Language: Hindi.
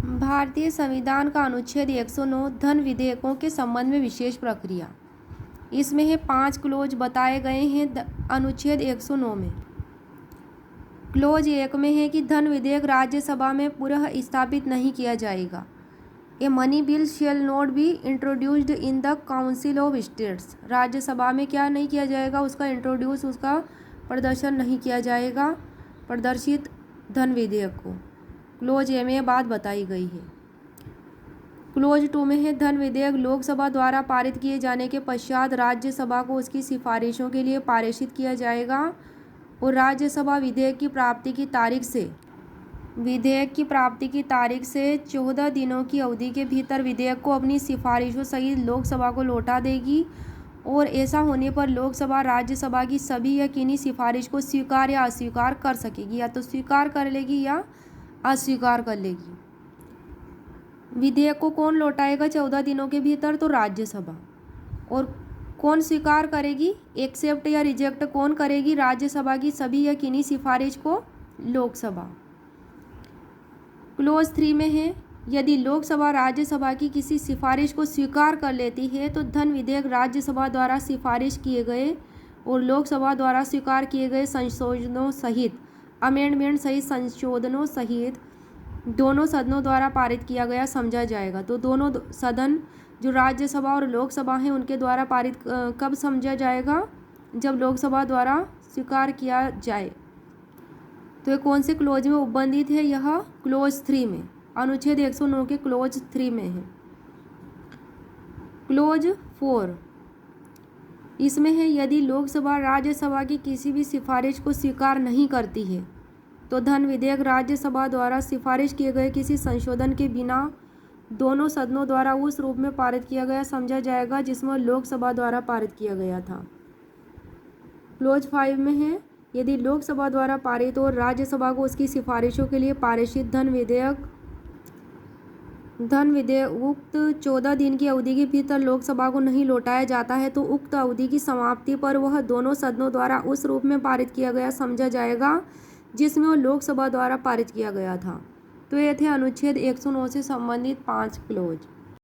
भारतीय संविधान का अनुच्छेद 109 धन विधेयकों के संबंध में विशेष प्रक्रिया। इसमें है 5 क्लोज बताए गए हैं अनुच्छेद 109 में। क्लोज 1 में है कि धन विधेयक राज्यसभा में पुनः स्थापित नहीं किया जाएगा। A money bill shall not be introduced in the council of states. Rajya Sabha में क्या नहीं किया जाएगा, उसका प्रदर्शन नहीं किया जाएगा प्रदर्शित धन विधेयक को। क्लोज ए में बात बताई गई है। क्लोज 2 में है धन विधेयक लोकसभा द्वारा पारित किए जाने के पश्चात राज्यसभा को उसकी सिफारिशों के लिए पारित किया जाएगा और राज्यसभा विधेयक की प्राप्ति की तारीख से 14 दिनों की अवधि के भीतर विधेयक को अपनी सिफारिशों सहित लोकसभा को लौटा देगी और ऐसा होने पर लोकसभा राज्यसभा की सभी यकीनी सिफारिश को स्वीकार या अस्वीकार कर सकेगी, या तो स्वीकार कर लेगी या अस्वीकार कर लेगी। विधेयक को कौन लौटाएगा 14 दिनों के भीतर? तो राज्यसभा। और कौन स्वीकार करेगी, एक्सेप्ट या रिजेक्ट कौन करेगी राज्यसभा की सभी यकीनी सिफारिश को? लोकसभा। क्लोज 3 में है यदि लोकसभा राज्यसभा की किसी सिफारिश को स्वीकार कर लेती है तो धन विधेयक राज्यसभा द्वारा सिफारिश किए गए और लोकसभा द्वारा स्वीकार किए गए संशोधनों सहित अमेंडमेंट सहित संशोधनों सहित दोनों सदनों द्वारा पारित किया गया समझा जाएगा। तो दोनों सदन जो राज्यसभा और लोकसभा हैं उनके द्वारा पारित कब समझा जाएगा? जब लोकसभा द्वारा स्वीकार किया जाए। तो ये कौन से क्लोज में उपबंधित है? यह क्लोज 3 में, अनुच्छेद 109 के क्लोज 3 में है। क्लोज 4 इसमें है यदि लोकसभा राज्यसभा की किसी भी सिफारिश को स्वीकार नहीं करती है तो धन विधेयक राज्यसभा द्वारा सिफारिश किए गए किसी संशोधन के बिना दोनों सदनों द्वारा उस रूप में पारित किया गया समझा जाएगा जिसमें लोकसभा द्वारा पारित किया गया था। क्लोज 5 में है यदि लोकसभा द्वारा पारित और राज्यसभा को उसकी सिफारिशों के लिए पारित धन विधेयक उक्त 14 दिन की अवधि के भीतर लोकसभा को नहीं लौटाया जाता है तो उक्त अवधि की समाप्ति पर वह दोनों सदनों द्वारा उस रूप में पारित किया गया समझा जाएगा जिसमें वह लोकसभा द्वारा पारित किया गया था। तो ये थे अनुच्छेद 109 से संबंधित 5 क्लोज।